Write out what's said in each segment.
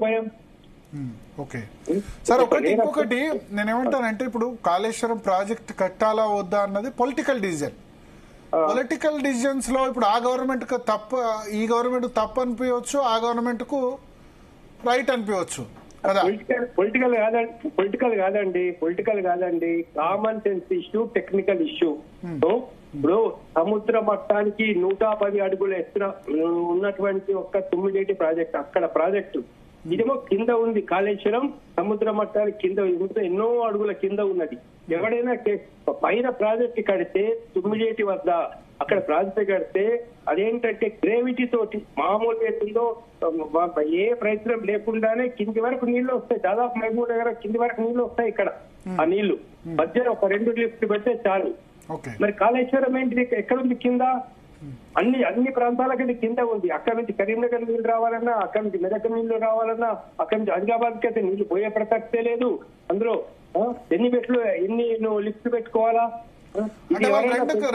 భయం. Okay sir, ఇంకొకటి నేనేమంటానంటే ఇప్పుడు కాళేశ్వరం ప్రాజెక్ట్ కట్టాలా వద్దా అన్నది పొలిటికల్ డిసిజన్. పొలిటికల్ డిసిజన్స్ లో ఇప్పుడు ఆ గవర్నమెంట్ కు తప్ప, ఈ గవర్నమెంట్ తప్పు అనిపించవచ్చు, ఆ గవర్నమెంట్ కు రైట్ అనిపించవచ్చు కదా. పొలిటికల్ కాదండి, common sense issue, technical issue. ఇప్పుడు సముద్ర మట్టానికి 110 అడుగుల ఎత్తున ఉన్నటువంటి ఒక తుమ్మిడేటి ప్రాజెక్ట్, అక్కడ ప్రాజెక్టు ఇదేమో కింద ఉంది. కాళేశ్వరం సముద్ర మట్టానికి కింద ఎన్నో అడుగుల కింద ఉన్నది. ఎవడైనా పైన ప్రాజెక్ట్ కడితే తుమ్మిడేటి వద్ద అక్కడ ప్రాజెక్ట్ కడితే అదేంటంటే గ్రేవిటీ తోటి మామూలు ఎత్తుందో ఏ ప్రయత్నం లేకుండానే కింది వరకు నీళ్లు వస్తాయి. దాదాపు మహబూబ్ నగర్ కింది వరకు నీళ్లు వస్తాయి. ఇక్కడ ఆ నీళ్లు మధ్య ఒక 2 లిఫ్ట్ పెడితే చాలు. మరి కాళేశ్వరం ఏంటి ఎక్కడుంది? కింద అన్ని ప్రాంతాలకి కింద ఉంది. అక్కడ నుంచి కరీంనగర్ నీళ్లు రావాలన్నా, అక్కడ నుంచి మెదక్ నీళ్లు రావాలన్నా, అక్కడ నుంచి ఆదిలాబాద్ కి అయితే నీళ్లు పోయే ప్రసక్తే లేదు. అందులో ఎన్ని నువ్వు లిఫ్ట్ పెట్టుకోవాలా?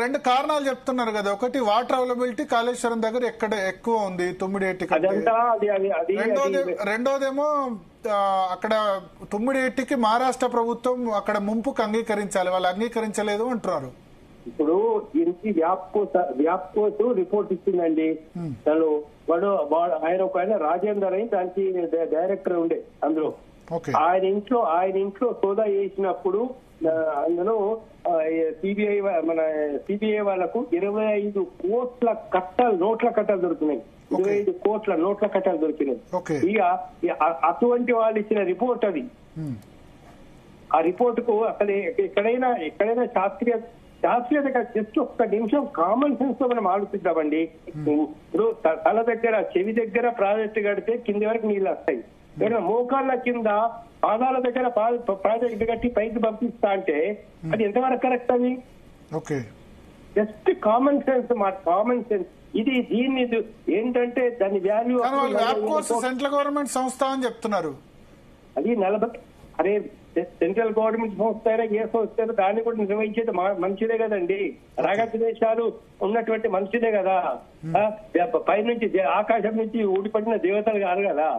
రెండు కారణాలు చెప్తున్నారు కదా. ఒకటి వాటర్ అవైలబిలిటీ కాళేశ్వరం దగ్గర ఎక్కడ ఎక్కువ ఉంది, తుమ్మిడేటి. రెండోదేమో అక్కడ తుమ్మిడేటికి మహారాష్ట్ర ప్రభుత్వం అక్కడ ముంపుకు అంగీకరించాలి, వాళ్ళు అంగీకరించలేదు అంటున్నారు. ఇప్పుడు దీనికి వ్యాప్కోస్ రిపోర్ట్ ఇచ్చిందండి. తను ఆయన ఒక రాజేందర్ అని దానికి డైరెక్టర్ ఉండే. అందులో ఆయన ఇంట్లో సోదా చేసినప్పుడు అందులో సిబిఐ వాళ్ళకు 25 కోట్ల కట్టలు, నోట్ల కట్టలు దొరికినాయి. 25 కోట్ల నోట్ల కట్టలు దొరికినాయి. ఇక అటువంటి వాళ్ళు ఇచ్చిన రిపోర్ట్ అది. ఆ రిపోర్ట్ కు అసలు ఎక్కడైనా శాస్త్రీయత జస్ట్ ఒక్క నిమిషం కామన్ సెన్స్ తో మనం ఆలోచిద్దామండి. ఇప్పుడు తల దగ్గర, చెవి దగ్గర ప్రాజెక్ట్ కడితే కింది వరకు నీళ్ళు వస్తాయి. మోకాళ్ళ కింద, పాదాల దగ్గర ప్రాజెక్ట్ కట్టి పైకి పంపిస్తా అంటే అది ఎంతవరకు కరెక్ట్? అది just common sense common sense. దీన్ని ఏంటంటే దాని వాల్యూ సెంట్రల్ గవర్నమెంట్ సంస్థ అని చెప్తున్నారు. అది 40 అరే సెంట్రల్ గవర్నమెంట్ సంస్థ అయినా ఏ సంస్థ అయినా దాన్ని కూడా నిర్వహించేది మనుషులే కదండి. రాగత దేశాలు ఉన్నటువంటి మనుషులే కదా. పైనుంచి ఆకాశం నుంచి ఊడిపడిన దేవతలు కాదు కదా.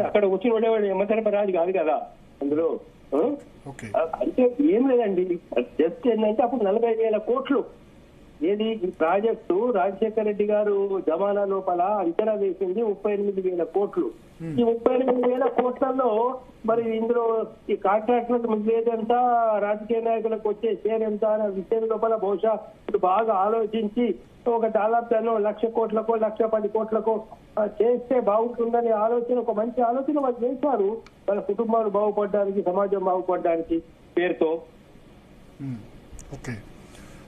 అక్కడ వచ్చిన ఉండేవాడు యమధర్మరాజు కాదు కదా. అందులో అంటే ఏం లేదండి, జస్ట్ ఏంటంటే అప్పుడు 40,000 కోట్లు ఏది ఈ ప్రాజెక్టు రాజశేఖర రెడ్డి గారు జమానా లోపల అంచనా వేసింది 38,000 కోట్లు. ఈ 38,000 కోట్లలో మరి ఇందులో ఈ కాంట్రాక్టులకు మిగిలేదంతా, రాజకీయ నాయకులకు వచ్చే షేర్ ఎంత అనే విషయం లోపల బహుశా బాగా ఆలోచించి ఒక దాదాపు 1,00,000 కోట్లకో 1,10 కోట్లకో చేస్తే బాగుంటుందనే ఆలోచన, ఒక మంచి ఆలోచన వాళ్ళు చేశారు. వాళ్ళ కుటుంబాలు బాగుపడడానికి, సమాజం బాగుపడడానికి పేరుతో.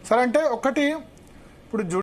సరే, అంటే ఒకటి ఇప్పుడు